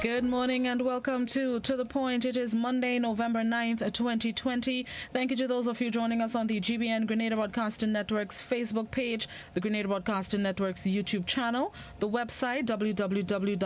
Good morning and welcome to The Point. It is Monday, November 9th, 2020. Thank you to those of you joining us on the GBN Grenada Broadcasting Network's Facebook page, the Grenada Broadcasting Network's YouTube channel, the website www.gbn.gd,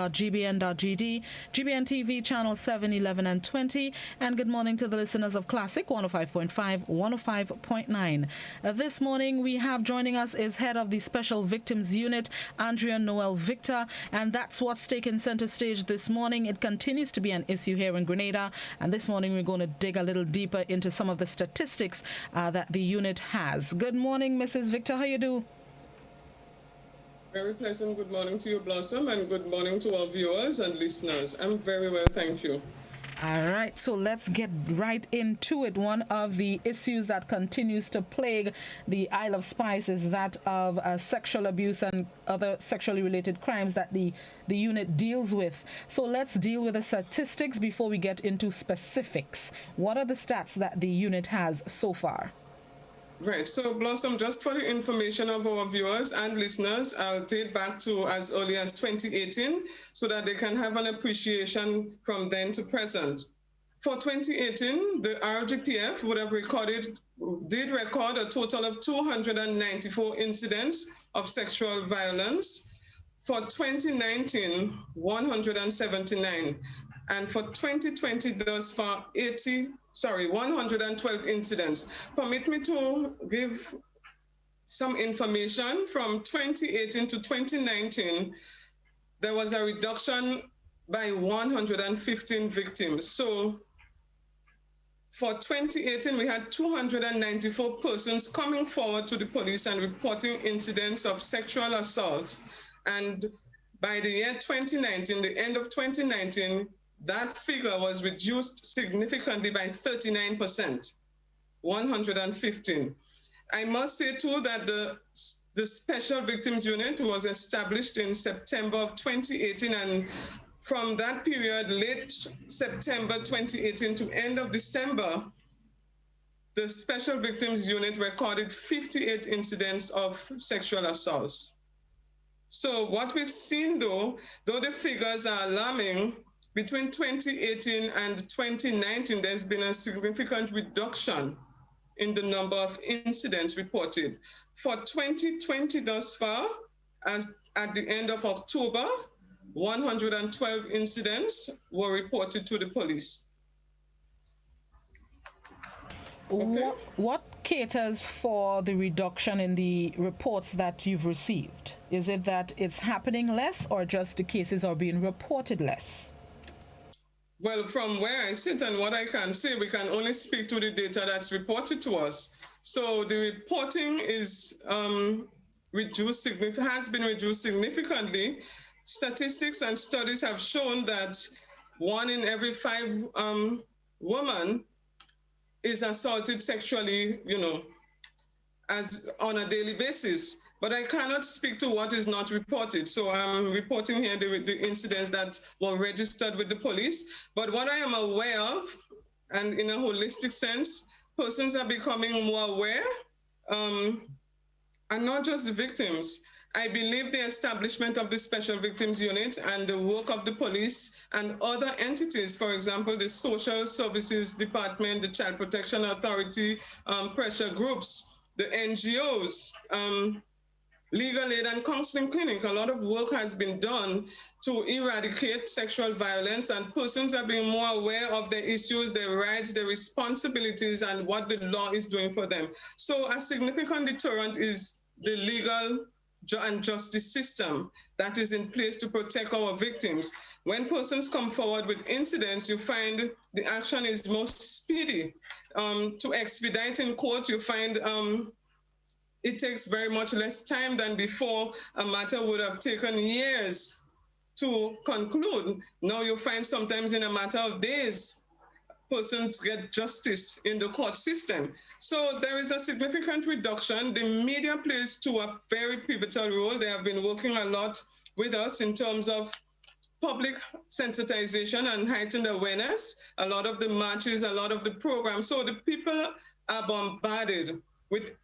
GBN TV channel 7, 11 and 20, and good morning to the listeners of Classic 105.5, 105.9. This morning we have joining us is head of the Special Victims Unit, Andrea Noel-Victor, and that's what's taken center stage this morning. It continues to be an issue here in Grenada, and this morning we're going to dig a little deeper into some of the statistics that the unit has. Good morning, Mrs. Victor. How you do? Very pleasant good morning to you, Blossom, and good morning to our viewers and listeners. I'm very well, thank you. All right, so let's get right into it. One of the issues that continues to plague the Isle of Spice is that of sexual abuse and other sexually related crimes that the unit deals with. So let's deal with the statistics before we get into specifics. What are the stats that the unit has so far? Right, so Blossom, just for the information of our viewers and listeners, I'll date back to as early as 2018 so that they can have an appreciation from then to present. For 2018, the RGPF did record a total of 294 incidents of sexual violence. For 2019, 179. And for 2020, thus far, 112 incidents. Permit me to give some information. From 2018 to 2019, there was a reduction by 115 victims. So for 2018, we had 294 persons coming forward to the police and reporting incidents of sexual assault. And by the year 2019, the end of 2019, that figure was reduced significantly by 39%, 115. I must say too that the Special Victims Unit was established in September of 2018, and from that period, late September 2018 to end of December, the Special Victims Unit recorded 58 incidents of sexual assaults. So what we've seen though the figures are alarming, between 2018 and 2019, there's been a significant reduction in the number of incidents reported. For 2020 thus far, as at the end of October, 112 incidents were reported to the police. Okay. What caters for the reduction in the reports that you've received? Is it that it's happening less, or just the cases are being reported less? Well, from where I sit and what I can say, we can only speak to the data that's reported to us. So the reporting is has been reduced significantly. Statistics and studies have shown that 1 in every 5 women is assaulted sexually, as on a daily basis. But I cannot speak to what is not reported. So I'm reporting here the incidents that were registered with the police. But what I am aware of, and in a holistic sense, persons are becoming more aware, and not just the victims. I believe the establishment of the Special Victims Unit and the work of the police and other entities, for example, the Social Services Department, the Child Protection Authority, pressure groups, the NGOs, legal aid and counseling clinic, a lot of work has been done to eradicate sexual violence, and persons are being more aware of their issues, their rights, their responsibilities, and what the law is doing for them. So a significant deterrent is the legal and justice system that is in place to protect our victims. When persons come forward with incidents, you find the action is most speedy. To expedite in court, you find it takes very much less time than before. A matter would have taken years to conclude. Now you find sometimes in a matter of days, persons get justice in the court system. So there is a significant reduction. The media plays to a very pivotal role. They have been working a lot with us in terms of public sensitization and heightened awareness. A lot of the marches, a lot of the programs. So the people are bombarded with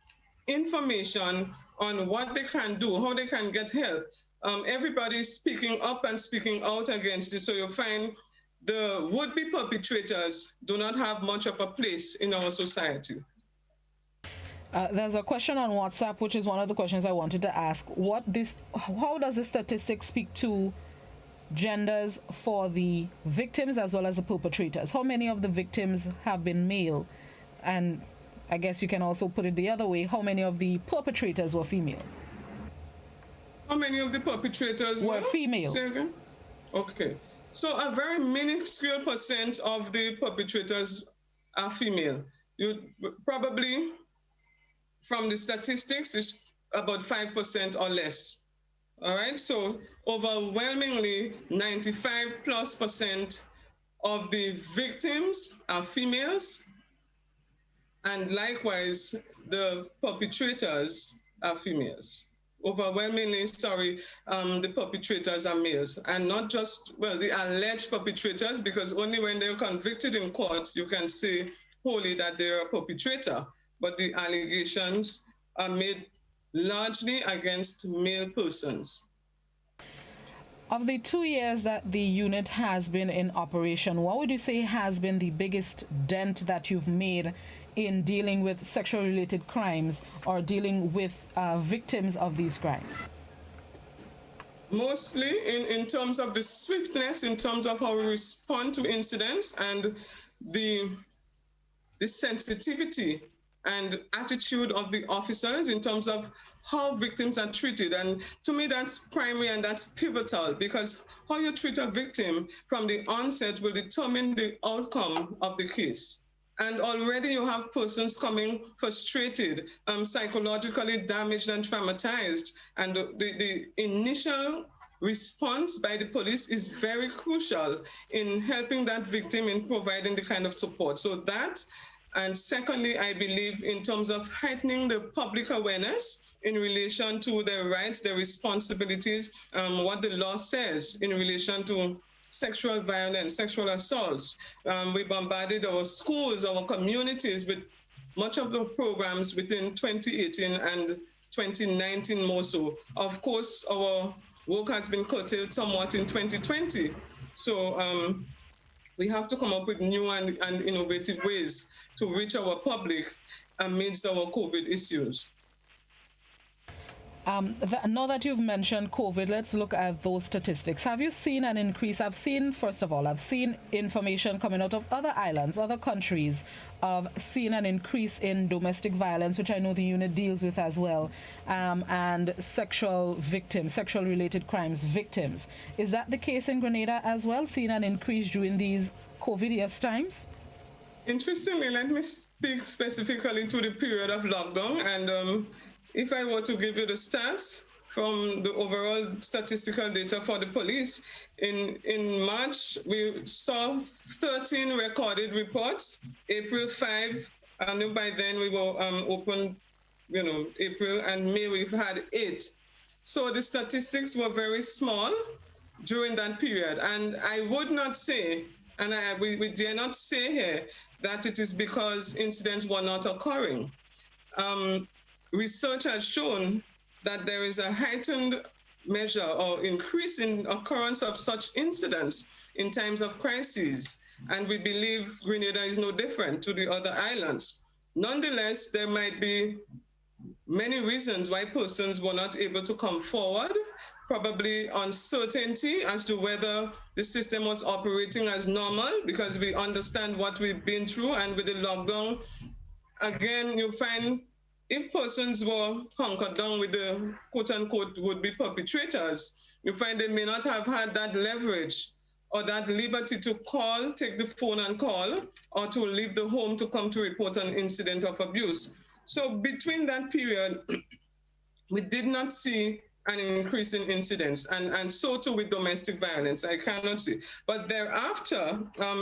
information on what they can do, how they can get help. everybody's speaking up and speaking out against it. So you find the would-be perpetrators do not have much of a place in our society. There's a question on WhatsApp, which is one of the questions I wanted to ask. How does the statistics speak to genders for the victims as well as the perpetrators? How many of the victims have been male? And I guess you can also put it the other way, how many of the perpetrators were female? How many of the perpetrators were female? Say again? Okay. So a very minuscule percent of the perpetrators are female. You probably, from the statistics, it's about 5% or less. All right, so overwhelmingly 95+% of the victims are females, and likewise the perpetrators are females. Overwhelmingly, the perpetrators are males, and not just, well, the alleged perpetrators, because only when they're convicted in court you can say wholly that they're a perpetrator, but the allegations are made largely against male persons. Of the 2 years that the unit has been in operation, what would you say has been the biggest dent that you've made in dealing with sexual-related crimes or dealing with victims of these crimes? Mostly in terms of the swiftness, in terms of how we respond to incidents, and the sensitivity and attitude of the officers in terms of how victims are treated. And to me, that's primary and that's pivotal, because how you treat a victim from the onset will determine the outcome of the case. And already you have persons coming frustrated, psychologically damaged and traumatized. And the initial response by the police is very crucial in helping that victim, in providing the kind of support. So that, and secondly, I believe in terms of heightening the public awareness in relation to their rights, their responsibilities, what the law says in relation to sexual violence, sexual assaults. We bombarded our schools, our communities with much of the programs within 2018 and 2019 more so. Of course, our work has been curtailed somewhat in 2020. So we have to come up with new and innovative ways to reach our public amidst our COVID issues. Now that you've mentioned COVID, let's look at those statistics. Have you seen an increase? I've seen information coming out of other islands, other countries, of seeing an increase in domestic violence, which I know the unit deals with as well, and sexual-related crimes victims. Is that the case in Grenada as well, seeing an increase during these COVID-ious times? Interestingly, let me speak specifically to the period of lockdown, and if I were to give you the stats from the overall statistical data for the police, in March, we saw 13 recorded reports, April 5, and by then we were open, April and May, we've had 8. So the statistics were very small during that period. And I would not say, and we dare not say here, that it is because incidents were not occurring. Research has shown that there is a heightened measure or increase in occurrence of such incidents in times of crises. And we believe Grenada is no different to the other islands. Nonetheless, there might be many reasons why persons were not able to come forward, probably uncertainty as to whether the system was operating as normal, because we understand what we've been through. And with the lockdown, again, you find if persons were hunkered down with the quote-unquote would-be perpetrators, you find they may not have had that leverage or that liberty to call, take the phone and call, or to leave the home to come to report an incident of abuse. So between that period, we did not see an increase in incidents, and so too with domestic violence, I cannot see. But thereafter,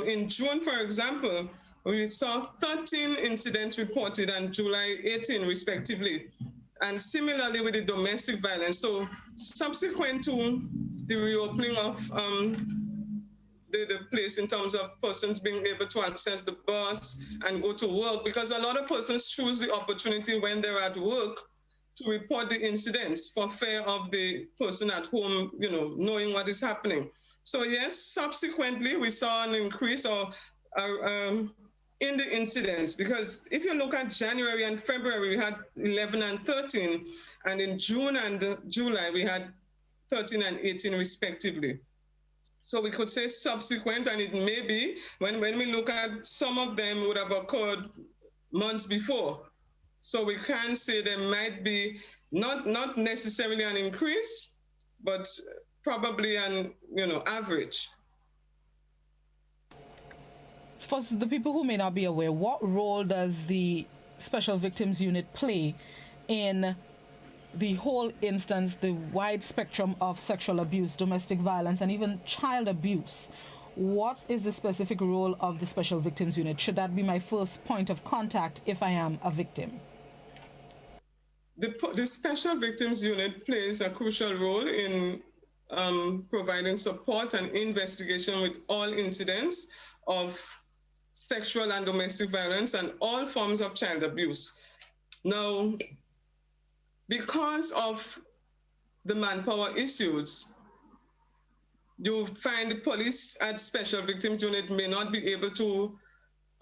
in June, for example, we saw 13 incidents reported and July 18 respectively. And similarly with the domestic violence. So subsequent to the reopening of the place in terms of persons being able to access the bus and go to work, because a lot of persons choose the opportunity when they're at work to report the incidents for fear of the person at home, knowing what is happening. So yes, subsequently we saw an increase in the incidents, because if you look at January and February, we had 11 and 13, and in June and July, we had 13 and 18 respectively. So we could say subsequent, and it may be, when we look at some of them would have occurred months before. So we can say there might be not necessarily an increase, but probably an average. For the people who may not be aware, what role does the Special Victims Unit play in the whole instance, the wide spectrum of sexual abuse, domestic violence, and even child abuse? What is the specific role of the Special Victims Unit? Should that be my first point of contact if I am a victim? The Special Victims Unit plays a crucial role in providing support and investigation with all incidents of sexual and domestic violence and all forms of child abuse. Now, because of the manpower issues, you find the police at Special Victims Unit may not be able to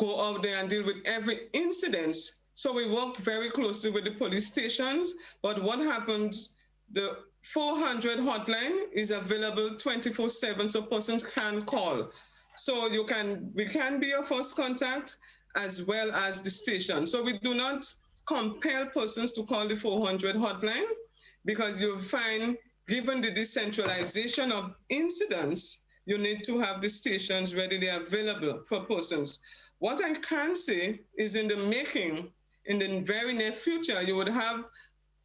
go out there and deal with every incident. So we work very closely with the police stations, but what happens, the 400 hotline is available 24/7, so persons can call. So we can be your first contact as well as the station. So we do not compel persons to call the 400 hotline, because you'll find, given the decentralization of incidents, you need to have the stations readily available for persons. What I can say is, in the making, in the very near future, you would have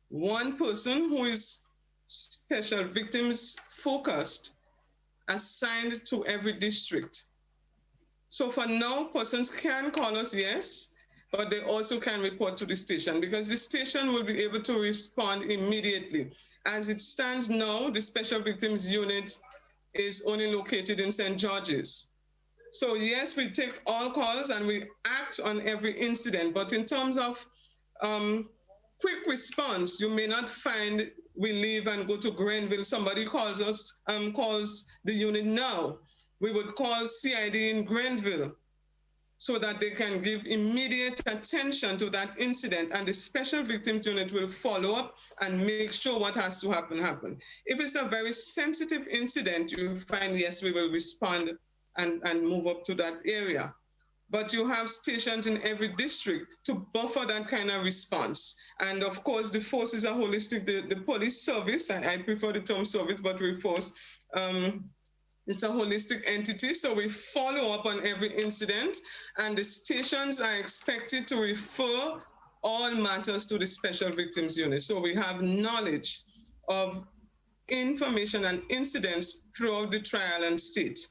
one person who is special victims focused assigned to every district. So for now, persons can call us, yes, but they also can report to the station, because the station will be able to respond immediately. As it stands now, the Special Victims Unit is only located in St. George's. So yes, we take all calls and we act on every incident, but in terms of quick response, you may not find we leave and go to Grenville. Somebody calls us, calls the unit now. We would call CID in Grenville so that they can give immediate attention to that incident, and the Special Victims Unit will follow up and make sure what has to happen. If it's a very sensitive incident, you find, yes, we will respond and move up to that area. But you have stations in every district to buffer that kind of response. And of course, the force is a holistic, the police service, I prefer the term service, but we force, it's a holistic entity. So we follow up on every incident, and the stations are expected to refer all matters to the Special Victims Unit. So we have knowledge of information and incidents throughout the trial and state.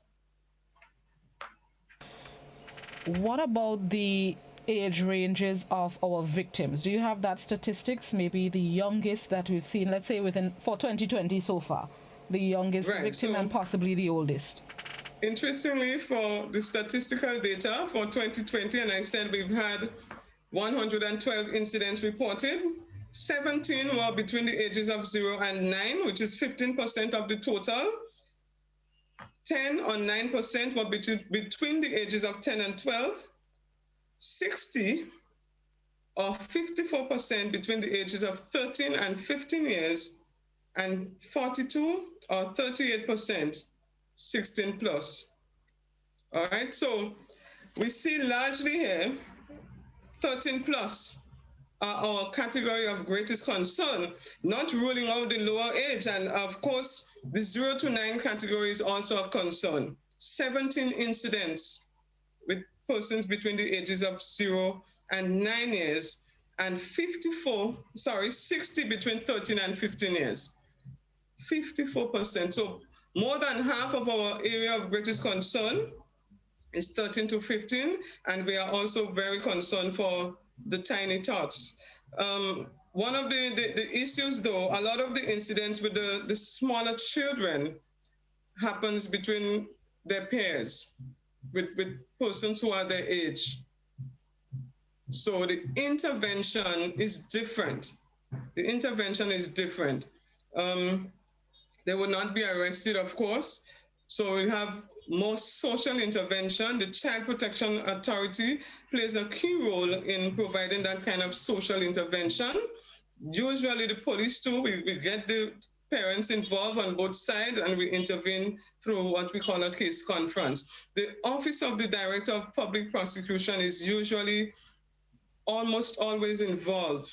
What about the age ranges of our victims? Do you have that statistics? Maybe the youngest that we've seen, let's say for 2020 so far, the youngest victim and possibly the oldest. Interestingly, for the statistical data for 2020, and I said we've had 112 incidents reported, 17 were between the ages of 0 and 9, which is 15% of the total. 10 or 9% were between the ages of 10 and 12, 60 or 54% between the ages of 13 and 15 years, and 42 or 38%, 16 plus. All right, so we see largely here, 13 plus are our category of greatest concern, not ruling out the lower age. And of course, the 0 to 9 category is also of concern. 17 incidents with persons between the ages of 0 and 9 years, and 60 between 13 and 15 years. 54%. So more than half of our area of greatest concern is 13 to 15, and we are also very concerned for the tiny tots. One of the issues, though, a lot of the incidents with the smaller children happens between their peers, with persons who are their age. So the intervention is different The intervention is different. They will not be arrested, of course. So we have more social intervention. The Child Protection Authority plays a key role in providing that kind of social intervention. Usually the police too, we get the parents involved on both sides and we intervene through what we call a case conference. The Office of the Director of Public Prosecution is usually almost always involved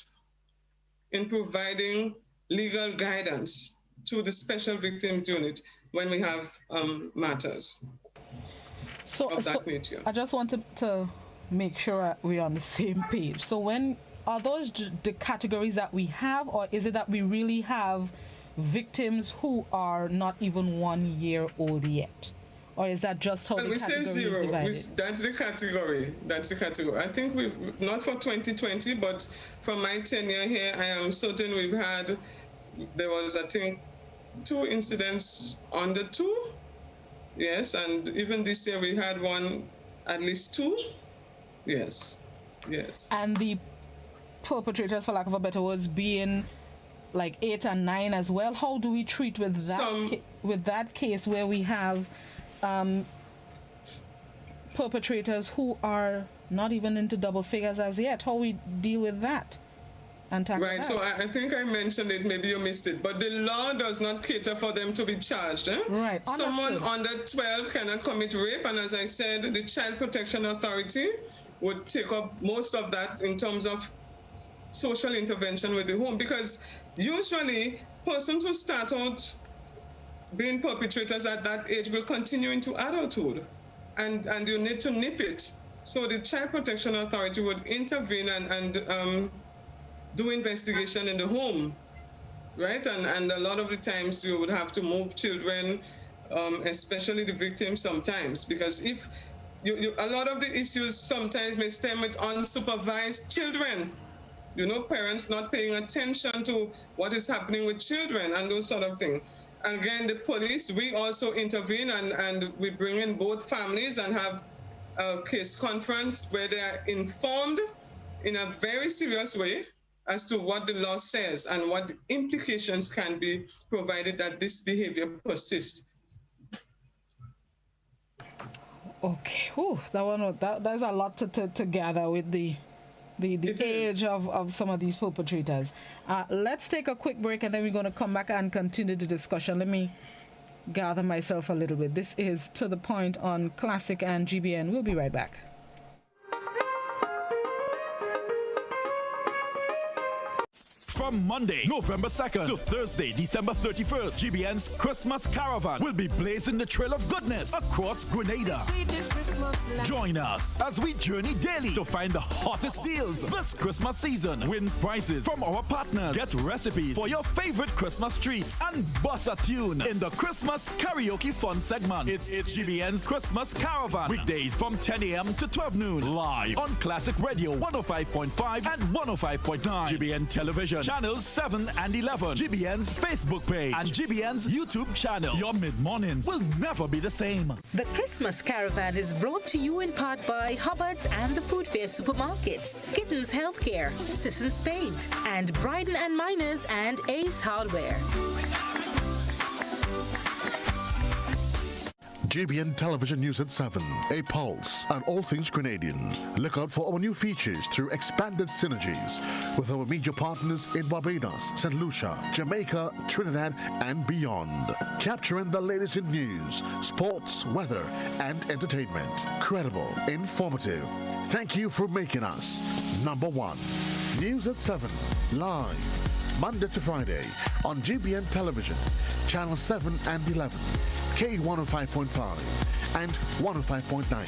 in providing legal guidance to the Special Victims Unit when we have matters of that nature. I just wanted to make sure we're on the same page. So when are those the categories that we have, or is it that we really have victims who are not even 1 year old yet? Or is that just how the category is divided? That's the category. That's the category. I think we not for 2020, but from my tenure here, I am certain we've had, there was, I think, 2 incidents under 2. Yes, and even this year we had one, at least 2. Yes, yes. And the perpetrators, for lack of a better words, being like 8 and 9 as well. How do we treat with that with that case where we have perpetrators who are not even into double figures as yet? How we deal with that? Right, so I think I mentioned it, maybe you missed it, but the law does not cater for them to be charged. Right. Someone under 12 cannot commit rape, and as I said, the Child Protection Authority would take up most of that in terms of social intervention with the home, because usually persons who start out being perpetrators at that age will continue into adulthood, and you need to nip it. So the Child Protection Authority would intervene and do investigation in the home, right? And a lot of the times you would have to move children, especially the victims sometimes, because if a lot of the issues sometimes may stem with unsupervised children. You know, parents not paying attention to what is happening with children and those sort of things. Again, the police, we also intervene and we bring in both families and have a case conference where they are informed in a very serious way as to what the law says and what the implications can be provided that this behavior persists. Okay, that's a lot to gather with the age of some of these perpetrators. Let's take a quick break and then we're going to come back and continue the discussion. Let me gather myself a little bit. This is To The Point on Classic and GBN. We'll be right back. From Monday, November 2nd to Thursday, December 31st, GBN's Christmas Caravan will be blazing the trail of goodness across Grenada. Join us as we journey daily to find the hottest deals this Christmas season. Win prizes from our partners. Get recipes for your favorite Christmas treats and bust a tune in the Christmas Karaoke Fun segment. It's GBN's Christmas Caravan. Weekdays from 10 a.m. to 12 noon. Live on Classic Radio 105.5 and 105.9. GBN Television Channels 7 and 11. GBN's Facebook page and GBN's YouTube channel. Your mid-mornings will never be the same. The Christmas Caravan is brought to you in part by Hubbard's and the Food Fair Supermarkets, Kittens Healthcare, Sissons Paint, and Bryden and Miners and Ace Hardware. GBN Television News at 7, a pulse on all things Grenadian. Look out for our new features through expanded synergies with our media partners in Barbados, St. Lucia, Jamaica, Trinidad, and beyond. Capturing the latest in news, sports, weather, and entertainment. Credible, informative. Thank you for making us number 1. News at 7, live, Monday to Friday on GBN Television, Channel 7 and 11. K105.5 and 105.9,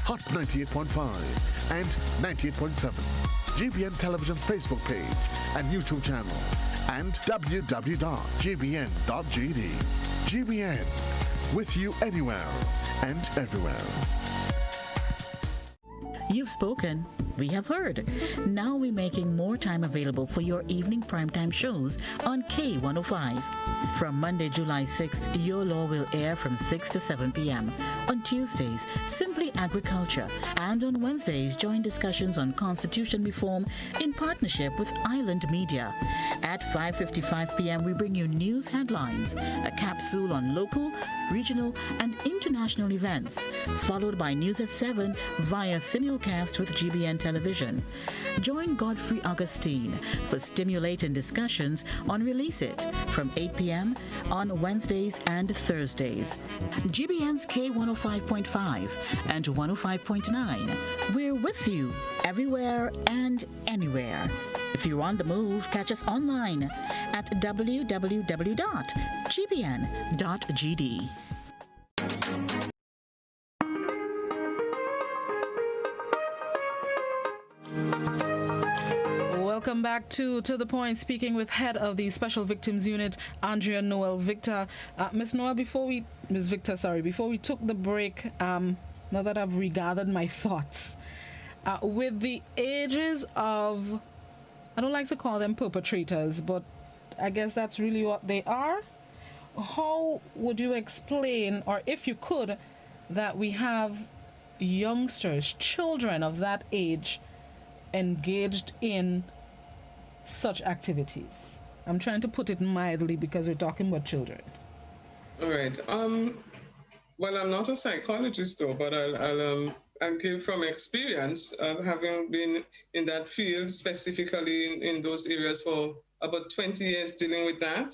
Hot 98.5 and 98.7, GBN Television Facebook page and YouTube channel, and www.gbn.gd. GBN, with you anywhere and everywhere. You've spoken. We have heard. Now we're making more time available for your evening primetime shows on K105. From Monday, July 6th, Your Law will air from 6 to 7 p.m. On Tuesdays, Simply Agriculture. And on Wednesdays, join discussions on constitution reform in partnership with Island Media. At 5:55 p.m., we bring you news headlines, a capsule on local, regional, and international events, followed by news at 7 via simulcast with GBN Television. Join Godfrey Augustine for stimulating discussions on Release It from 8 p.m. on Wednesdays and Thursdays. GBN's K105.5 and 105.9. We're with you everywhere and anywhere. If you're on the move, catch us online at www.gbn.gd. Welcome back to The Point, speaking with head of the Special Victims Unit, Andrea Noel-Victor. Ms. Victor, before we took the break, now that I've regathered my thoughts, with the ages of, I don't like to call them perpetrators, but I guess that's really what they are. How would you explain, or if you could, that we have youngsters, children of that age, engaged in such activities? I'm trying to put it mildly because we're talking about children. All right. Well, I'm not a psychologist though, but I'll give from experience of having been in that field, specifically in those areas for about 20 years dealing with that.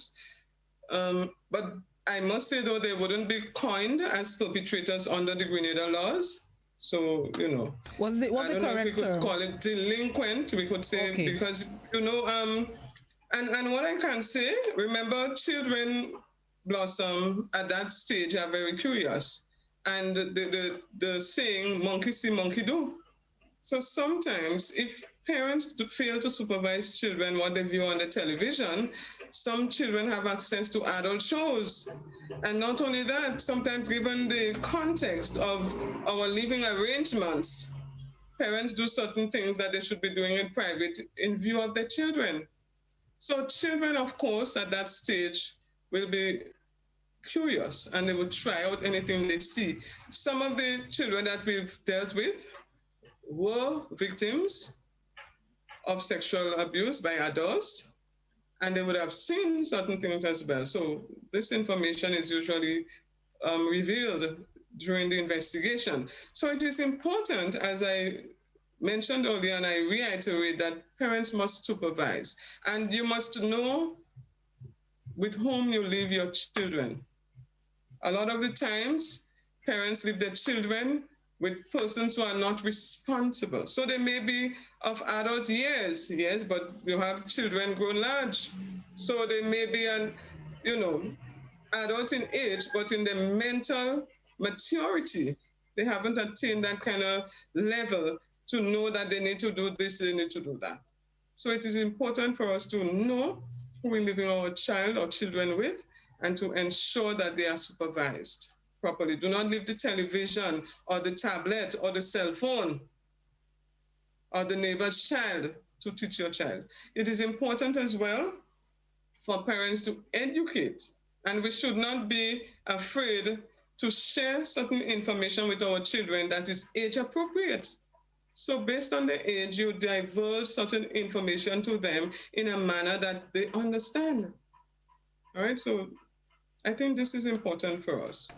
But I must say though, they wouldn't be coined as perpetrators under the Grenada laws. So, I don't know if we could call it delinquent, we could say, okay. Because, and what I can say, remember, children blossom at that stage are very curious. And the saying, monkey see, monkey do. So sometimes if parents fail to supervise children, what they view on the television, some children have access to adult shows. And not only that, sometimes given the context of our living arrangements, parents do certain things that they should be doing in private in view of their children. So children, of course, at that stage will be curious and they will try out anything they see. Some of the children that we've dealt with were victims of sexual abuse by adults, and they would have seen certain things as well. So this information is usually revealed during the investigation. So it is important, as I mentioned earlier, and I reiterate, that parents must supervise. And you must know with whom you leave your children. A lot of the times, parents leave their children with persons who are not responsible. So they may be of adult years, yes, but you have children grown large. So they may be an, adult in age, but in their mental maturity, they haven't attained that kind of level to know that they need to do this, they need to do that. So it is important for us to know who we're leaving our child or children with and to ensure that they are supervised properly. Do not leave the television or the tablet or the cell phone or the neighbor's child to teach your child. It is important as well for parents to educate, and we should not be afraid to share certain information with our children that is age appropriate. So based on the age, you divulge certain information to them in a manner that they understand. All right, so I think this is important for us.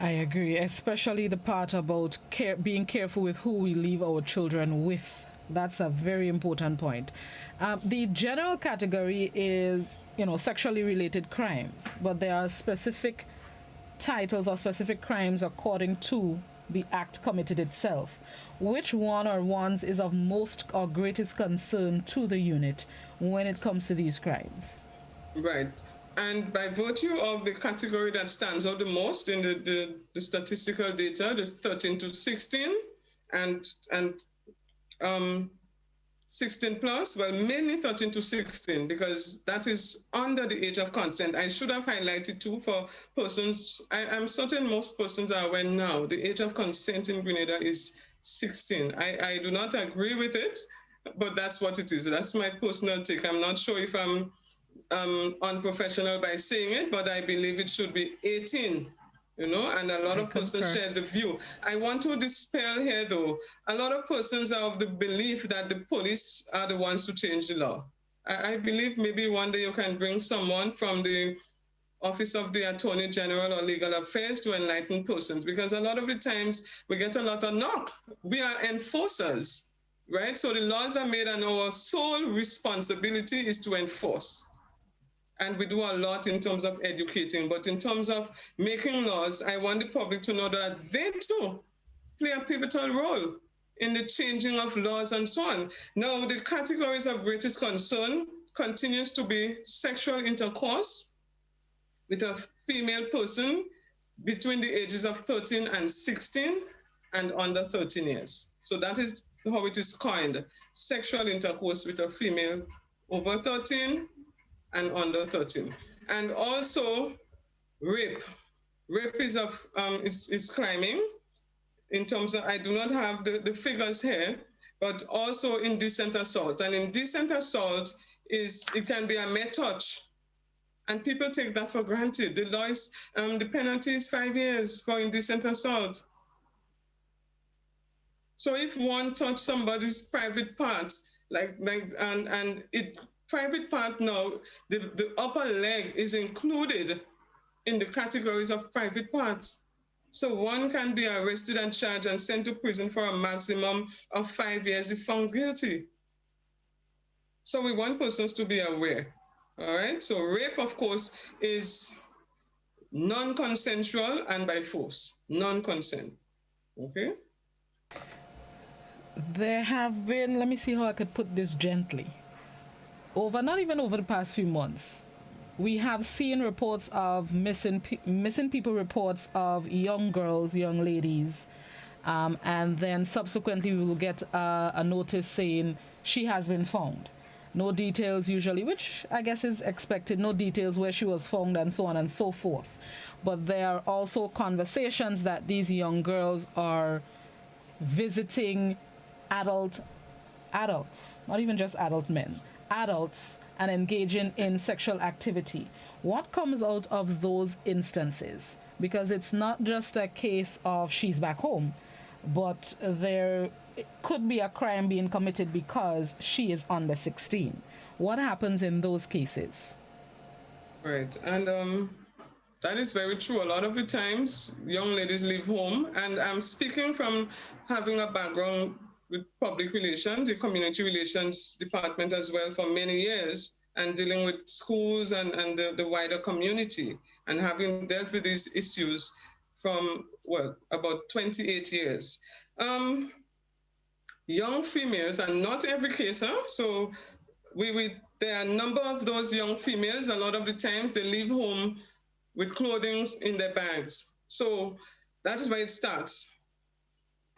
I agree, especially the part about being careful with who we leave our children with. That's a very important point. The general category is, sexually related crimes, but there are specific titles or specific crimes according to the act committed itself. Which one or ones is of most or greatest concern to the unit when it comes to these crimes? Right. And by virtue of the category that stands out the most in the statistical data, the 13 to 16 and 16 plus, well, mainly 13 to 16, because that is under the age of consent. I should have highlighted too for persons, I'm certain most persons are aware now, the age of consent in Grenada is 16. I do not agree with it, but that's what it is. That's my personal take. I'm not sure if I'm unprofessional by saying it, but I believe it should be 18. And a lot of persons share the view. I want to dispel here, though. A lot of persons are of the belief that the police are the ones who change the law. I believe maybe one day you can bring someone from the Office of the Attorney General or Legal Affairs to enlighten persons, because a lot of the times we get a lot of knock. We are enforcers, right? So the laws are made and our sole responsibility is to enforce. And we do a lot in terms of educating, but in terms of making laws, I want the public to know that they too play a pivotal role in the changing of laws and so on. Now, the categories of greatest concern continues to be sexual intercourse with a female person between the ages of 13 and 16 and under 13 years. So that is how it is coined, sexual intercourse with a female over 13 and under 13. And also rape. Rape is climbing in terms of, I do not have the figures here, but also indecent assault. And indecent assault it can be a mere touch. And people take that for granted. The law is, the penalty is 5 years for indecent assault. So if one touch somebody's private parts, private part now, the upper leg is included in the categories of private parts. So one can be arrested and charged and sent to prison for a maximum of 5 years if found guilty. So we want persons to be aware, all right? So rape, of course, is non-consensual and by force, non-consent, okay? There have been, let me see how I could put this gently. Not even over the past few months, we have seen reports of missing people reports of young girls, young ladies, and then subsequently we will get a notice saying she has been found. No details usually, which I guess is expected, no details where she was found and so on and so forth. But there are also conversations that these young girls are visiting adults, not even just adult men, adults, and engaging in sexual activity. What comes out of those instances? Because it's not just a case of she's back home, but there could be a crime being committed because she is under 16. What happens in those cases? Right, and that is very true. A lot of the times, young ladies leave home, and I'm speaking from having a background with public relations, the community relations department as well for many years, and dealing with schools and the wider community, and having dealt with these issues from, about 28 years. Young females, and not every case, so there are a number of those young females, a lot of the times they leave home with clothing in their bags. So that is where it starts.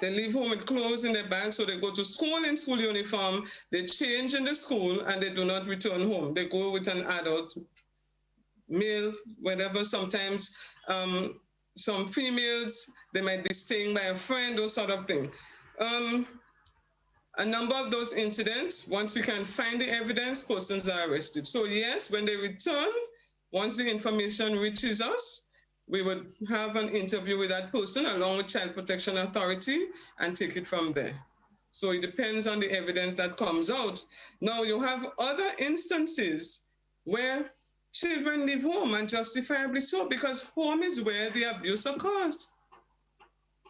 They leave home with clothes in their bags, so they go to school in school uniform, they change in the school, and they do not return home. They go with an adult, male, whatever. Sometimes some females, they might be staying by a friend, those sort of thing. A number of those incidents, once we can find the evidence, persons are arrested. So yes, when they return, once the information reaches us, we would have an interview with that person along with Child Protection Authority and take it from there. So it depends on the evidence that comes out. Now you have other instances where children leave home, and justifiably so, because home is where the abuse occurs.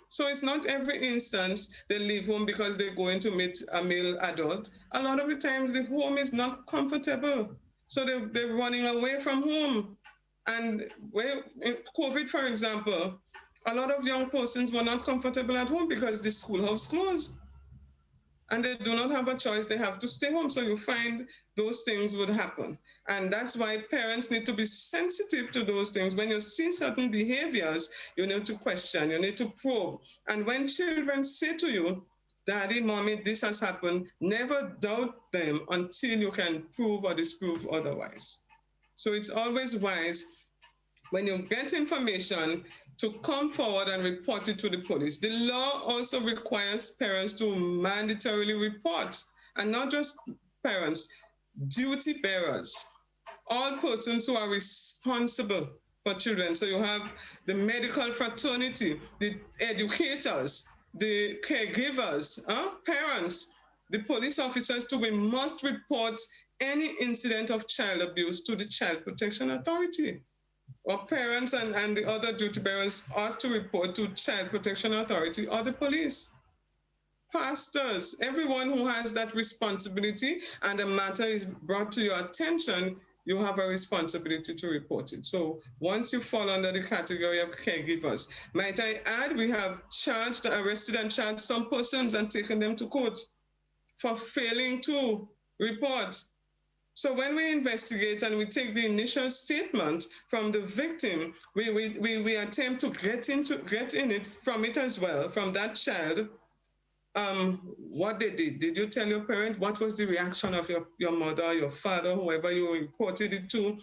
So it's not every instance they leave home because they're going to meet a male adult. A lot of the times the home is not comfortable. So they're running away from home. And in COVID, for example, a lot of young persons were not comfortable at home because the schoolhouse closed. And they do not have a choice, they have to stay home. So you find those things would happen. And that's why parents need to be sensitive to those things. When you see certain behaviors, you need to question, you need to probe. And when children say to you, Daddy, Mommy, this has happened, never doubt them until you can prove or disprove otherwise. So it's always wise when you get information, to come forward and report it to the police. The law also requires parents to mandatorily report, and not just parents, duty bearers, all persons who are responsible for children. So you have the medical fraternity, the educators, the caregivers, parents, the police officers too. We must report any incident of child abuse to the Child Protection Authority. Or parents and the other duty bearers ought to report to Child Protection Authority or the police. Pastors, everyone who has that responsibility and the matter is brought to your attention, you have a responsibility to report it. So once you fall under the category of caregivers, might I add, we have arrested and charged some persons and taken them to court for failing to report. So when we investigate and we take the initial statement from the victim, we attempt to get in it from it as well, from that child, what they did. Did you tell your parent? What was the reaction of your mother, your father, whoever you reported it to?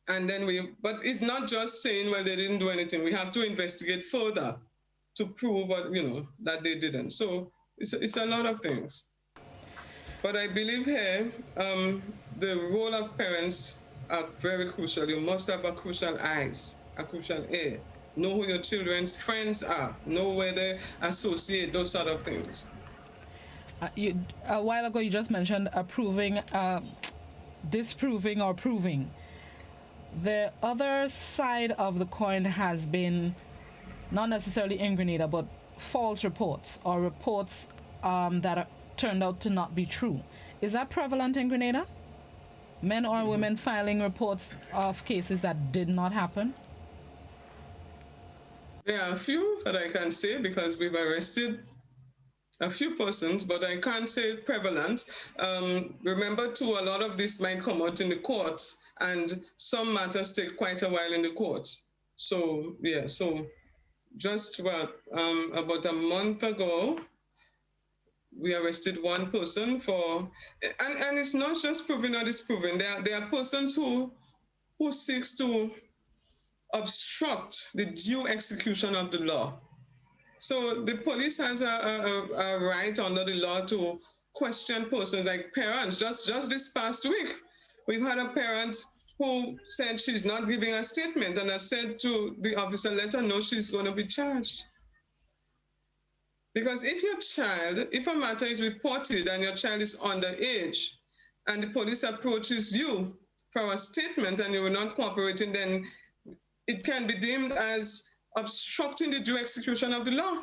And then but it's not just saying, well, they didn't do anything. We have to investigate further to prove that they didn't. So it's a lot of things. But I believe here, the role of parents are very crucial. You must have a crucial eyes, a crucial ear. Know who your children's friends are. Know where they associate, those sort of things. A while ago, you just mentioned approving, disproving, or proving. The other side of the coin has been not necessarily in Grenada, but false reports or reports that are turned out to not be true. Is that prevalent in Grenada? Men or women filing reports of cases that did not happen? There are a few that I can say because we've arrested a few persons, but I can't say prevalent. Remember too, a lot of this might come out in the courts, and some matters take quite a while in the courts. So yeah, so just about a month ago, we arrested one person for, and it's not just proving or disproving. There are persons who seeks to obstruct the due execution of the law. So the police has a right under the law to question persons like parents. Just this past week, we've had a parent who said she's not giving a statement, and I said to the officer, let her know she's going to be charged. Because if a matter is reported and your child is underage, and the police approaches you for a statement and you are not cooperating, then it can be deemed as obstructing the due execution of the law.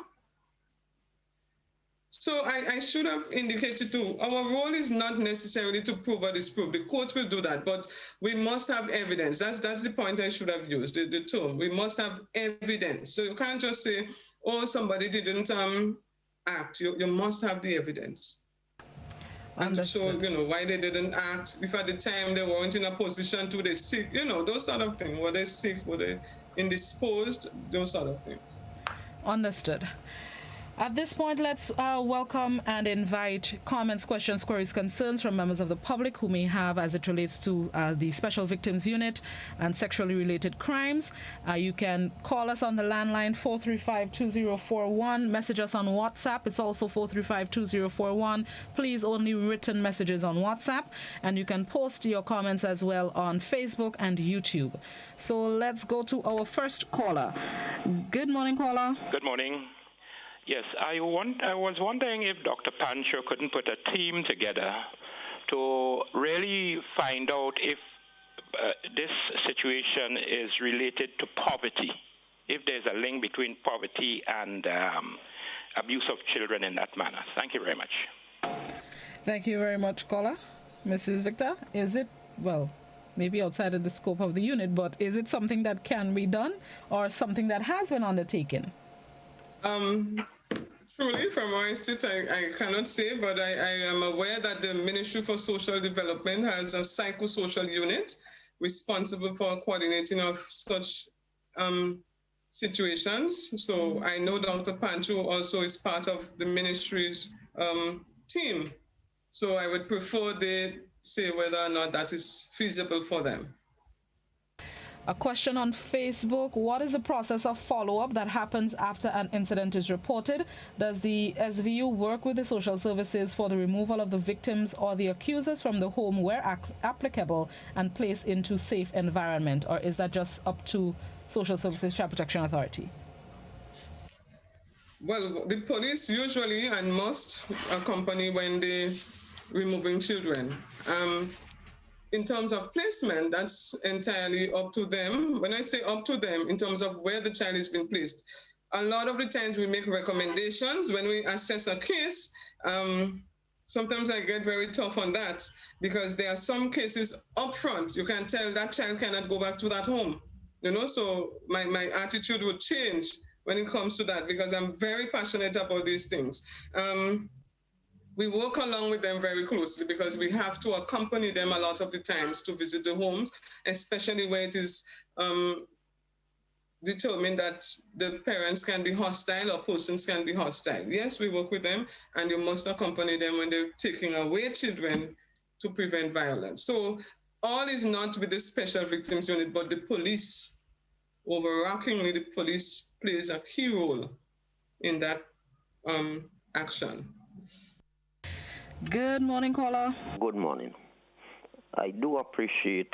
So I should have indicated too, our role is not necessarily to prove or disprove. The court will do that, but we must have evidence. That's the point I should have used, the term. We must have evidence. So you can't just say, oh, somebody didn't act. You must have the evidence. Understood. And to show, why they didn't act, if at the time they weren't in a position to, they sick, those sort of things. Were they sick, were they indisposed, those sort of things. Understood. At this point, let's welcome and invite comments, questions, queries, concerns from members of the public who may have as it relates to the Special Victims Unit and sexually related crimes. You can call us on the landline 435-2041, message us on WhatsApp. It's also 435-2041. Please, only written messages on WhatsApp. And you can post your comments as well on Facebook and YouTube. So let's go to our first caller. Good morning, caller. Good morning. Yes, I was wondering if Dr. Pancho couldn't put a team together to really find out if this situation is related to poverty, if there's a link between poverty and abuse of children in that manner. Thank you very much. Thank you very much, caller. Mrs. Victor, is it, well, maybe outside of the scope of the unit, but is it something that can be done or something that has been undertaken? Truly, from where I sit, I cannot say, but I am aware that the Ministry for Social Development has a psychosocial unit responsible for coordinating of such situations. So I know Dr. Pancho also is part of the ministry's team. So I would prefer they say whether or not that is feasible for them. A question on Facebook: what is the process of follow-up that happens after an incident is reported? Does the SVU work with the social services for the removal of the victims or the accusers from the home where applicable and placed into safe environment, or is that just up to Social Services Child Protection Authority? Well, the police usually and must accompany when they're removing children. In terms of placement, that's entirely up to them. When I say up to them, in terms of where the child has been placed, a lot of the times we make recommendations when we assess a case. Sometimes I get very tough on that because there are some cases up front. You can tell that child cannot go back to that home. So my attitude would change when it comes to that because I'm very passionate about these things. We work along with them very closely because we have to accompany them a lot of the times to visit the homes, especially where it is determined that the parents can be hostile or persons can be hostile. Yes, we work with them, and you must accompany them when they're taking away children to prevent violence. So all is not with the Special Victims Unit, but the police. Overarchingly, the police plays a key role in that action. Good morning, caller. Good morning. I do appreciate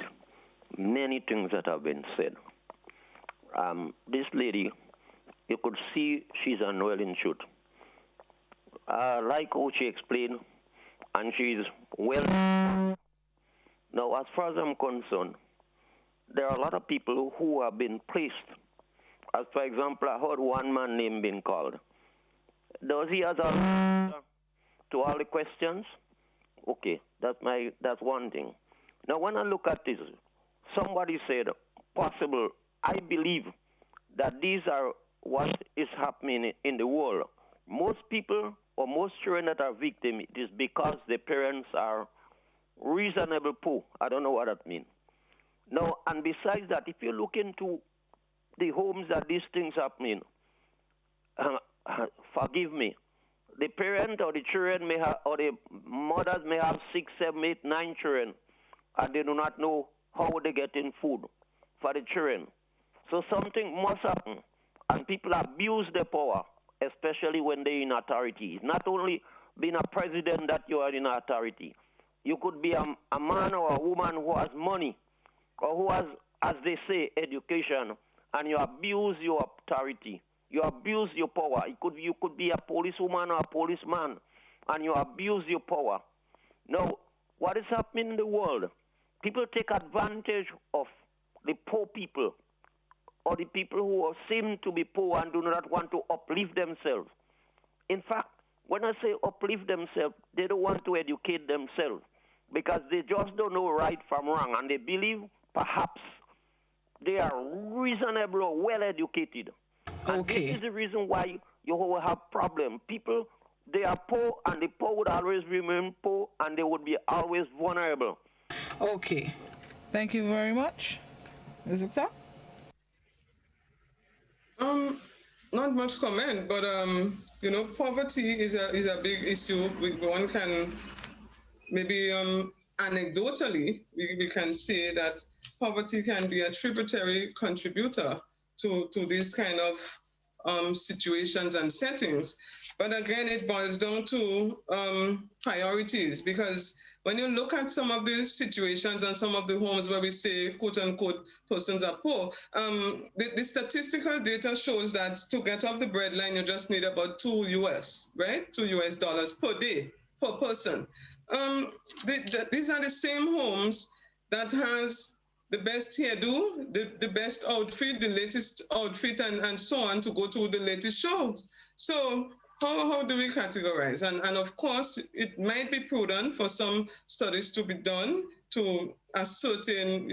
many things that have been said. This lady, you could see she's unwell in truth. Like how she explained, and she's well. Now, as far as I'm concerned, there are a lot of people who have been placed. As for example, I heard one man name being called. Does he have a to all the questions? Okay, that's one thing. Now, when I look at this, somebody said, possible, I believe that these are what is happening in the world. Most people or most children that are victims, it is because the parents are reasonable poor. I don't know what that means. Now, and besides that, if you look into the homes that these things happening, forgive me, the parent or the children may have, or the mothers may have 6, 7, 8, 9 children, and they do not know how they get in food for the children. So something must happen, and people abuse their power, especially when they're in authority. It's not only being a president that you are in authority. You could be a man or a woman who has money, or who has, as they say, education, and you abuse your authority. You abuse your power. You could be a policewoman or a policeman, and you abuse your power. Now, what is happening in the world? People take advantage of the poor people, or the people who seem to be poor and do not want to uplift themselves. In fact, when I say uplift themselves, they don't want to educate themselves because they just don't know right from wrong, and they believe perhaps they are reasonable or well educated. Okay. And this is the reason why you will have problems. People, they are poor, and the poor would always remain poor, and they would be always vulnerable. Okay. Thank you very much. Ms. Victor? Not much comment, but poverty is a big issue. One can maybe anecdotally we can say that poverty can be a tributary contributor to these kind of situations and settings. But again, it boils down to priorities, because when you look at some of the situations and some of the homes where we say, quote unquote, persons are poor, the statistical data shows that to get off the breadline, you just need about $2 US per day, per person. These are the same homes that has the best hairdo, the best outfit, the latest outfit, and so on to go to the latest shows. So how do we categorize? And of course, it might be prudent for some studies to be done to ascertain,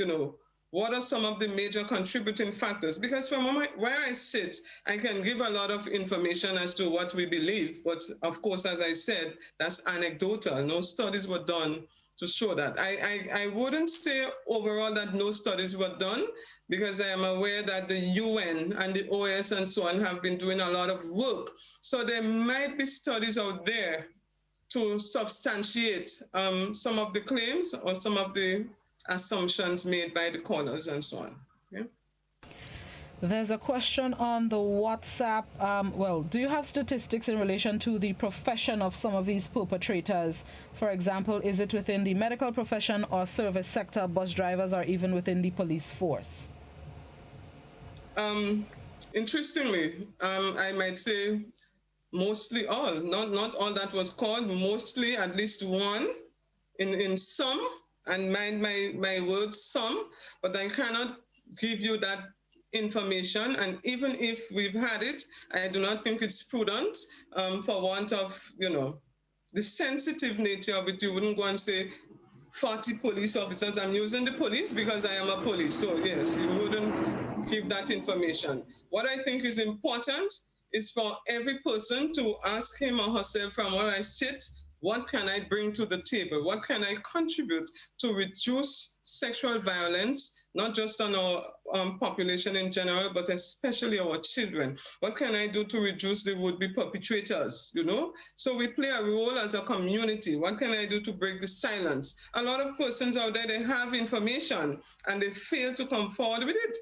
what are some of the major contributing factors? Because from where I sit, I can give a lot of information as to what we believe. But of course, as I said, that's anecdotal. No studies were done to show that. I wouldn't say overall that no studies were done, because I am aware that the UN and the OAS and so on have been doing a lot of work. So there might be studies out there to substantiate some of the claims or some of the assumptions made by the callers and so on. Okay? There's a question on the WhatsApp. Do you have statistics in relation to the profession of some of these perpetrators? For example, is it within the medical profession or service sector, bus drivers, or even within the police force? Interestingly, I might say mostly all, not all that was called, mostly at least one in some, and mind my words, some, but I cannot give you that information, and even if we've had it, I do not think it's prudent for want of, the sensitive nature of it. You wouldn't go and say 40 police officers. I'm using the police because I am a police, so yes, you wouldn't give that information. What I think is important is for every person to ask him or herself, from where I sit, what can I bring to the table? What can I contribute to reduce sexual violence, not just on our population in general, but especially our children? What can I do to reduce the would-be perpetrators, So we play a role as a community. What can I do to break the silence? A lot of persons out there, they have information and they fail to come forward with it.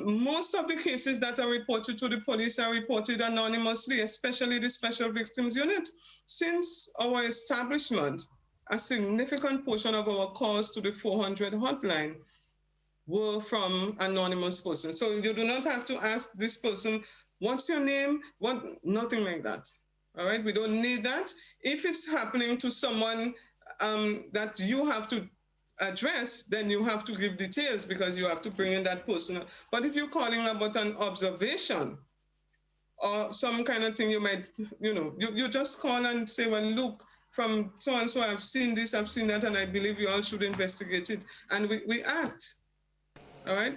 Most of the cases that are reported to the police are reported anonymously, especially the Special Victims Unit. Since our establishment, a significant portion of our calls to the 400 hotline were from anonymous persons. So you do not have to ask this person, what's your name? Nothing like that. All right, we don't need that. If it's happening to someone that you have to address, then you have to give details because you have to bring in that person. But if you're calling about an observation or some kind of thing, you might, you just call and say, well, look, from so-and-so, I've seen this, I've seen that, and I believe you all should investigate it. And we act. All right?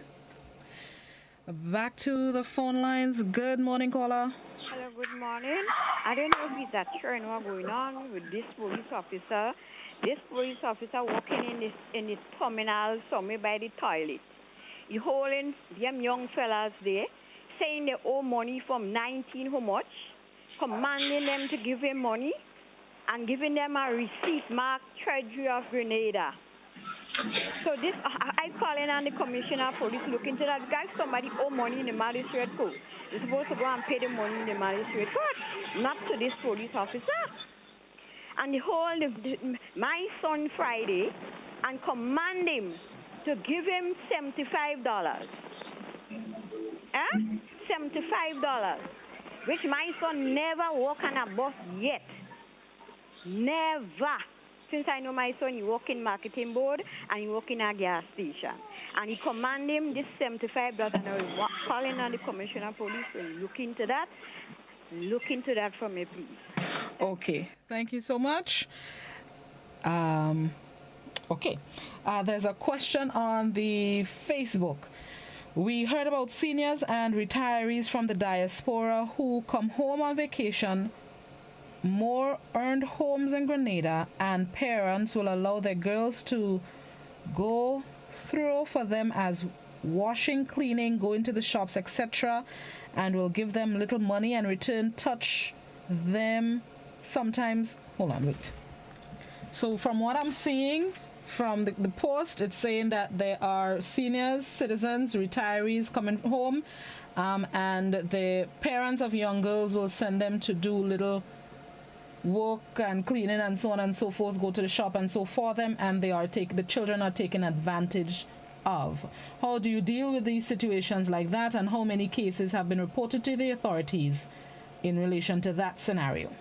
Back to the phone lines. Good morning, caller. Hello, good morning. I don't know if it's a trend what's going on with this police officer. This police officer walking in this terminal somewhere by the toilet. He holding them young fellas there, saying they owe money from 19 how much, commanding them to give him money, and giving them a receipt marked Treasury of Grenada. So this, I calling on the commissioner of police look into that. Guys, somebody owe money in the magistrate court. They're supposed to go and pay the money in the magistrate court, not to this police officer. And he hold my son Friday and command him to give him $75. $75, which my son never walk on a bus yet. Never. Since I know my son, he work in marketing board and he work in a gas station. And he command him this $75, and I was calling on the commissioner of police to look into that. Look into that for me, please. Okay, thank you so much. Okay, there's a question on the Facebook. We heard about seniors and retirees from the diaspora who come home on vacation, more earned homes in Grenada, and parents will allow their girls to go through for them as washing, cleaning, going to the shops, etc., and will give them little money and return touch them sometimes. Hold on, wait. So from what I'm seeing from the post, it's saying that there are seniors, citizens, retirees coming home, and the parents of young girls will send them to do little work and cleaning and so on and so forth, go to the shop and so for them, and the children are taken advantage of. How do you deal with these situations like that, and how many cases have been reported to the authorities in relation to that scenario?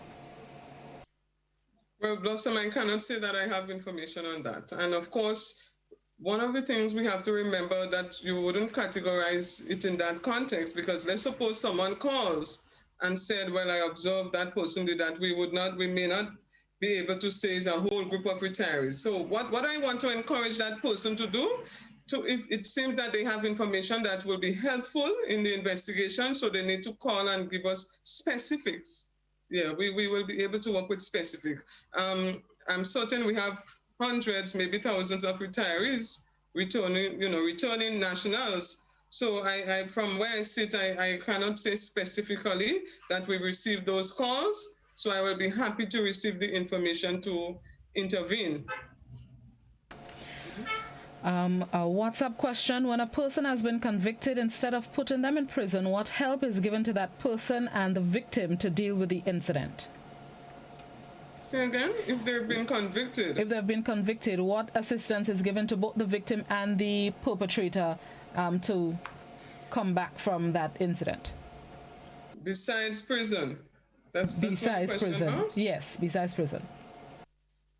Well, Blossom, I cannot say that I have information on that. And of course, one of the things we have to remember that you wouldn't categorize it in that context, because let's suppose someone calls and said, well, I observed that person did that. We may not be able to say it's a whole group of retirees. So what I want to encourage that person to do, if it seems that they have information that will be helpful in the investigation, so they need to call and give us specifics. Yeah, we will be able to work with specific. I'm certain we have hundreds, maybe thousands of retirees returning nationals. So I from where I sit, I cannot say specifically that we received those calls. So I will be happy to receive the information to intervene. A WhatsApp question: when a person has been convicted, instead of putting them in prison, what help is given to that person and the victim to deal with the incident? Say again, if they've been convicted. If they've been convicted, what assistance is given to both the victim and the perpetrator to come back from that incident? Besides prison? That's besides prison. Asks? Yes, besides prison.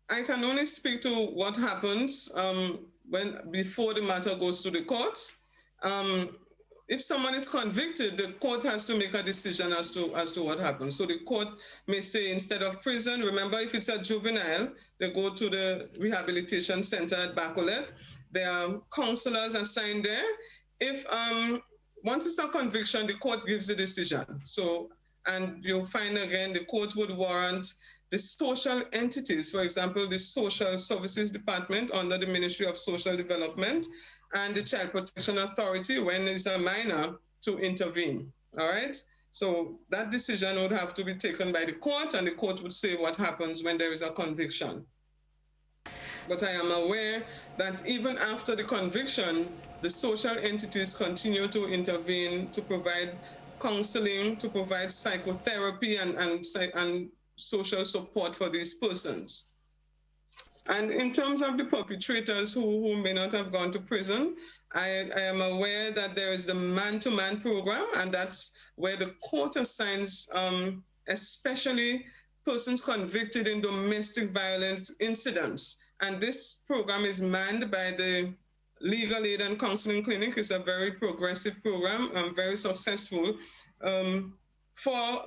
I can only speak to what happens before the matter goes to the court. If someone is convicted, the court has to make a decision as to what happens. So the court may say, instead of prison, remember, if it's a juvenile, they go to the rehabilitation center at Bacolet. There are counselors assigned there. If once it's a conviction, the court gives the decision. So, and you'll find again, the court would warrant the social entities, for example, the Social Services Department under the Ministry of Social Development and the Child Protection Authority, when there's a minor, to intervene, all right? So that decision would have to be taken by the court, and the court would say what happens when there is a conviction. But I am aware that even after the conviction, the social entities continue to intervene, to provide counseling, to provide psychotherapy and social support for these persons. And in terms of the perpetrators who may not have gone to prison, I am aware that there is the man-to-man program, and that's where the court assigns especially persons convicted in domestic violence incidents. And this program is manned by the Legal Aid and Counseling Clinic. It's a very progressive program and very successful for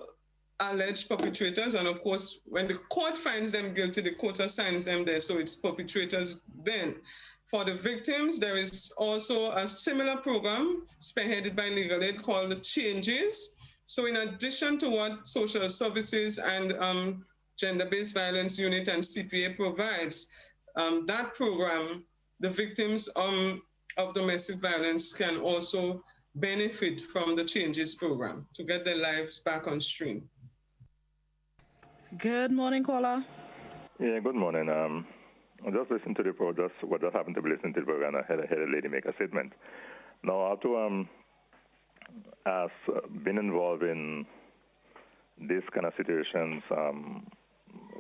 alleged perpetrators. And of course, when the court finds them guilty, the court assigns them there. So it's perpetrators then. For the victims, there is also a similar program spearheaded by Legal Aid called Changes. So in addition to what Social Services and Gender-Based Violence Unit and CPA provides, that program, the victims of domestic violence can also benefit from the Changes program to get their lives back on stream. Good morning, caller. Yeah, good morning. I just listened to the program, what just happened to be listening to the program, and I had a lady make a statement. Now, after been involved in this kind of situations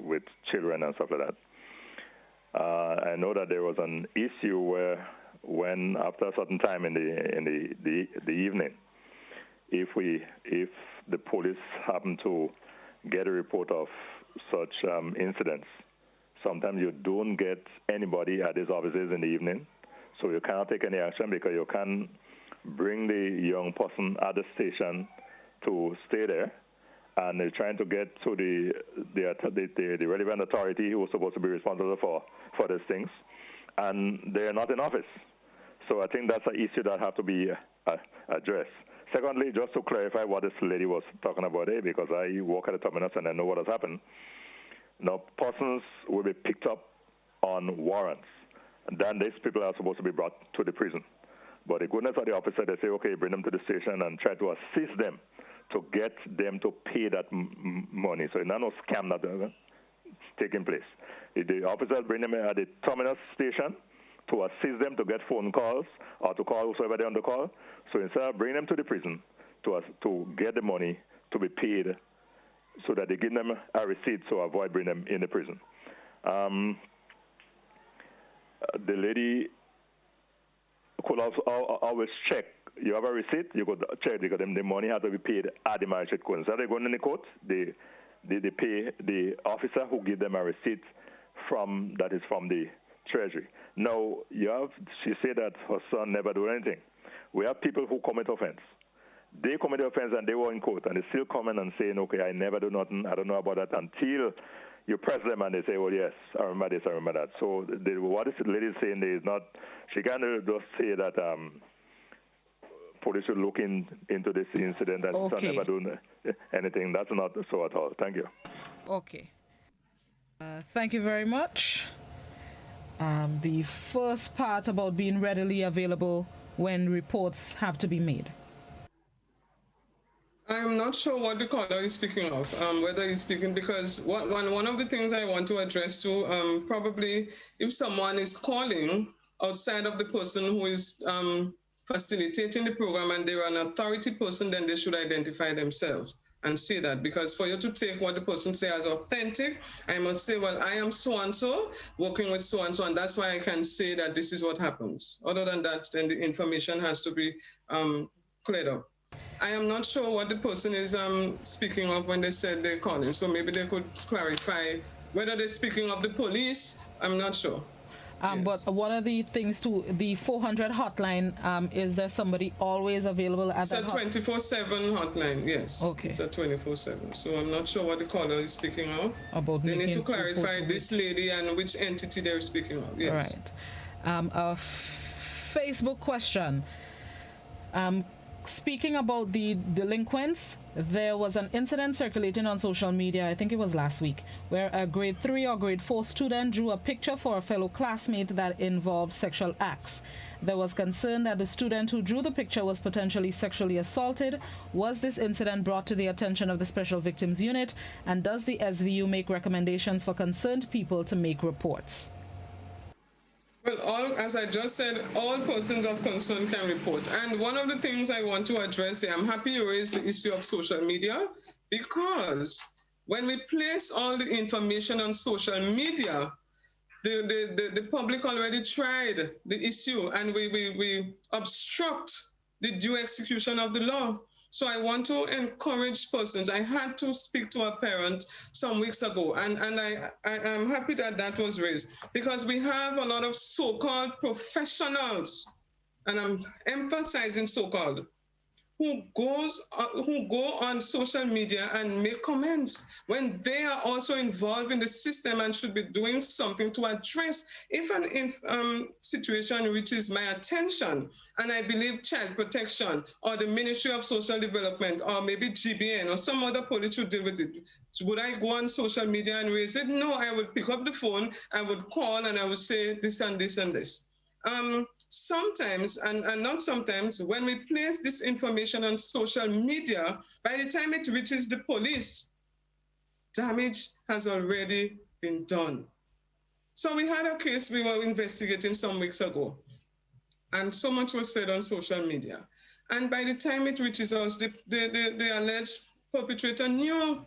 with children and stuff like that, I know that there was an issue where when after a certain time in the evening, if the police happen to get a report of such incidents, sometimes you don't get anybody at these offices in the evening, so you cannot take any action because you can't bring the young person at the station to stay there, and they're trying to get to the relevant authority who is supposed to be responsible for these things, and they're not in office. So I think that's an issue that have to be addressed. Secondly, just to clarify what this lady was talking about there, because I work at the terminus and I know what has happened. Now, persons will be picked up on warrants, and then these people are supposed to be brought to the prison. But the goodness of the officer, they say, okay, bring them to the station and try to assist them to get them to pay that money. So it's not no scam that taking place. The officers bring them at the terminus station to assist them to get phone calls or to call whoever they want to call. So instead of bringing them to the prison to get the money to be paid, so that they give them a receipt to avoid bringing them in the prison. The lady could also always check. You have a receipt, you could check because the money has to be paid at the magistrate court. Instead of going in the court, they pay the officer who give them a receipt that is from the Treasury. Now, she said that her son never do anything. We have people who commit offense. They commit offense and they were in court, and they still come in and saying, okay, I never do nothing, I don't know about that, until you press them and they say, oh, yes, I remember this, I remember that. So what this lady is saying is not, she can't just say that police should look into this incident and okay, never do anything. That's not so at all. Thank you. Okay. Thank you very much. The first part about being readily available when reports have to be made. I'm not sure what the caller is speaking of, whether he's speaking, because one of the things I want to address to, probably if someone is calling outside of the person who is facilitating the program and they're an authority person, then they should identify themselves and say that. Because for you to take what the person says as authentic, I must say, well, I am so-and-so working with so-and-so, and that's why I can say that this is what happens. Other than that, then the information has to be cleared up. I am not sure what the person is speaking of when they said they're calling, so maybe they could clarify whether they're speaking of the police. I'm not sure. Yes. But what are the things to the 400 hotline? Is there somebody always available at that hotline? It's a 24/7 hotline, yes. Okay. It's a 24/7. So I'm not sure what the caller is speaking of. About they need to clarify this lady and which entity they're speaking of. Yes. Right. A Facebook question. Speaking about the delinquents, there was an incident circulating on social media, I think it was last week, where a grade 3 or grade 4 student drew a picture for a fellow classmate that involved sexual acts. There was concern that the student who drew the picture was potentially sexually assaulted. Was this incident brought to the attention of the Special Victims Unit? And does the SVU make recommendations for concerned people to make reports? Well, as I just said, all persons of concern can report. And one of the things I want to address here, I'm happy you raised the issue of social media, because when we place all the information on social media, the public already tried the issue, and we obstruct the due execution of the law. So I want to encourage persons. I had to speak to a parent some weeks ago, and I'm happy that that was raised, because we have a lot of so-called professionals, and I'm emphasizing so-called, who go on social media and make comments when they are also involved in the system and should be doing something to address. If an situation reaches my attention, and I believe Child Protection or the Ministry of Social Development or maybe GBN or some other police should deal with it, would I go on social media and raise it? No, I would pick up the phone, I would call, and I would say this and this and this. Sometimes, and not sometimes, when we place this information on social media, by the time it reaches the police, damage has already been done. So we had a case we were investigating some weeks ago, and so much was said on social media. And by the time it reaches us, the alleged perpetrator knew.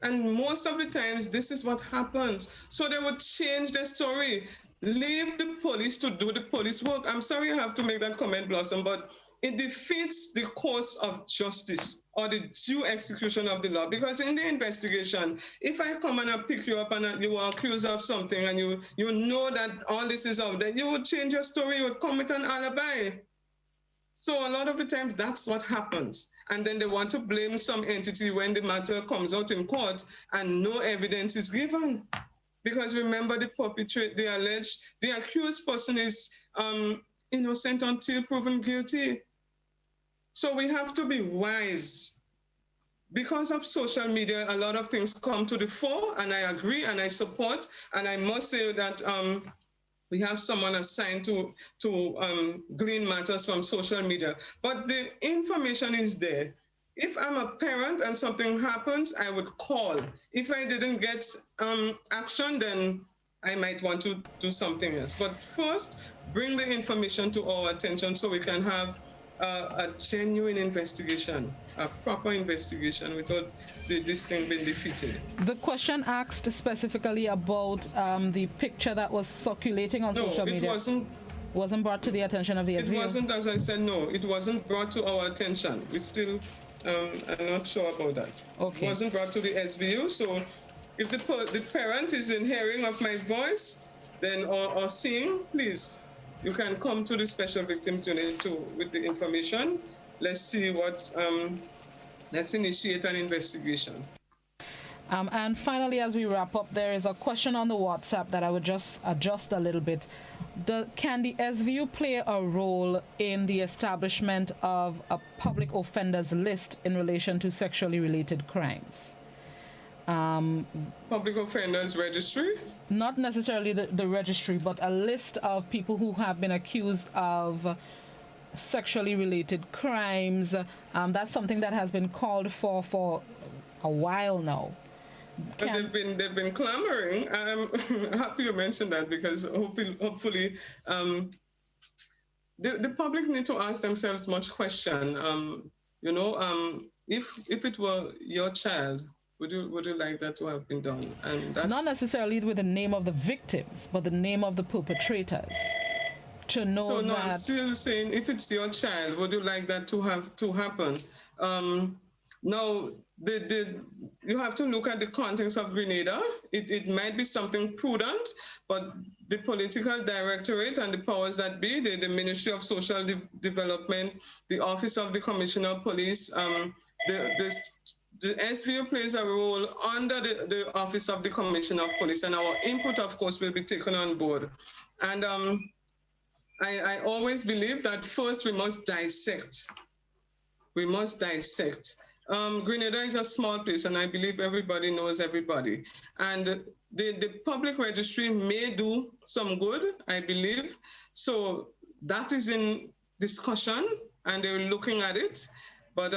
And most of the times, this is what happens. So they would change their story. Leave the police to do the police work. I'm sorry I have to make that comment, Blossom, but it defeats the course of justice or the due execution of the law. Because in the investigation, if I come and I pick you up and you are accused of something and you know that all this is out there, you would change your story, you would come with an alibi. So a lot of the times that's what happens. And then they want to blame some entity when the matter comes out in court and no evidence is given. Because remember, the accused person is innocent until proven guilty. So we have to be wise. Because of social media, a lot of things come to the fore, and I agree and I support. And I must say that we have someone assigned to glean matters from social media. But the information is there. If I'm a parent and something happens, I would call. If I didn't get action, then I might want to do something else. But first, bring the information to our attention so we can have a genuine investigation, a proper investigation without this thing being defeated. The question asked specifically about the picture that was circulating on social media. No, it wasn't brought to the attention of the SVU? It wasn't, as I said, no. It wasn't brought to our attention. We still... I'm not sure about that. Okay. It wasn't brought to the SVU, so if the parent is in hearing of my voice, then or seeing, please, you can come to the Special Victims Unit with the information. Let's see what, let's initiate an investigation. And finally, as we wrap up, there is a question on the WhatsApp that I would just adjust a little bit. Can the SVU play a role in the establishment of a public offenders list in relation to sexually related crimes? Public offenders registry? Not necessarily the registry, but a list of people who have been accused of sexually related crimes. That's something that has been called for a while now. But they've been clamoring. I'm happy you mentioned that, because hopefully the public need to ask themselves much question. If it were your child, would you like that to have been done? And that's not necessarily with the name of the victims, but the name of the perpetrators. To know so, no, that. I'm still saying, if it's your child, would you like that to happen? Now, you have to look at the context of Grenada. It might be something prudent, but the political directorate and the powers that be, the Ministry of Social Development, the Office of the Commissioner of Police, the SVU plays a role under the Office of the Commissioner of Police, and our input, of course, will be taken on board. And I always believe that first we must dissect. We must dissect. Grenada is a small place, and I believe everybody knows everybody. And the public registry may do some good, I believe. So that is in discussion, and they're looking at it. But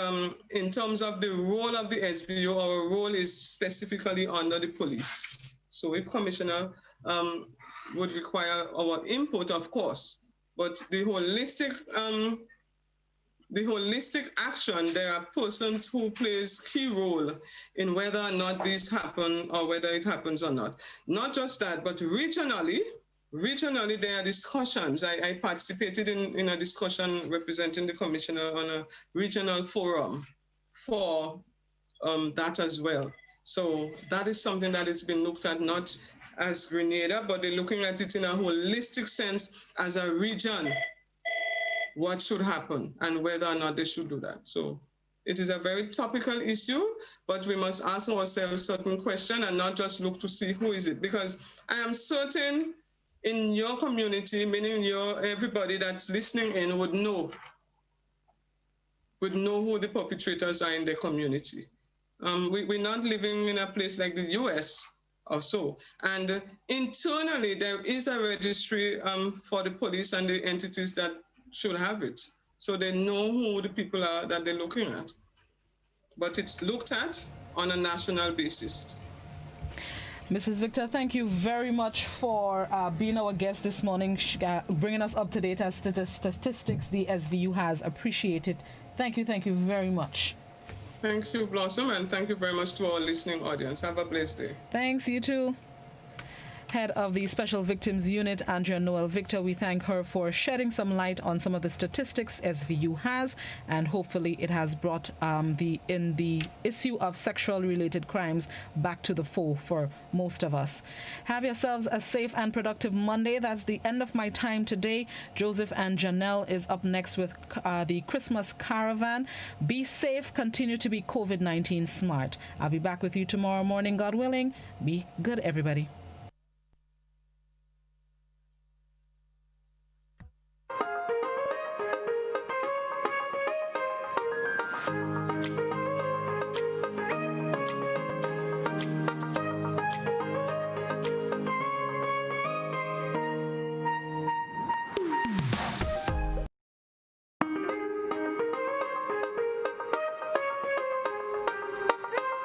in terms of the role of the SVU, our role is specifically under the police. So if Commissioner would require our input, of course, but the holistic action, there are persons who plays key role in whether or not these happen or whether it happens or not. Not just that, but regionally there are discussions. I participated in a discussion representing the commissioner on a regional forum for that as well. So that is something that has been looked at, not as Grenada, but they're looking at it in a holistic sense as a region, what should happen and whether or not they should do that. So it is a very topical issue, but we must ask ourselves certain questions and not just look to see who is it. Because I am certain in your community, meaning everybody that's listening in would know who the perpetrators are in their community. We're not living in a place like the US or so. And internally, there is a registry for the police and the entities that should have it. So they know who the people are that they're looking at. But it's looked at on a national basis. Mrs. Victor, thank you very much for being our guest this morning, bringing us up to date as to the statistics the SVU has. Appreciate it. Thank you very much. Thank you, Blossom, and thank you very much to our listening audience. Have a blessed day. Thanks, you too. Head of the Special Victims Unit, Andrea Noel-Victor, we thank her for shedding some light on some of the statistics SVU has, and hopefully it has brought the issue of sexually related crimes back to the fore for most of us. Have yourselves a safe and productive Monday. That's the end of my time today. Joseph and Janelle is up next with the Christmas Caravan. Be safe. Continue to be COVID-19 smart. I'll be back with you tomorrow morning, God willing. Be good, everybody.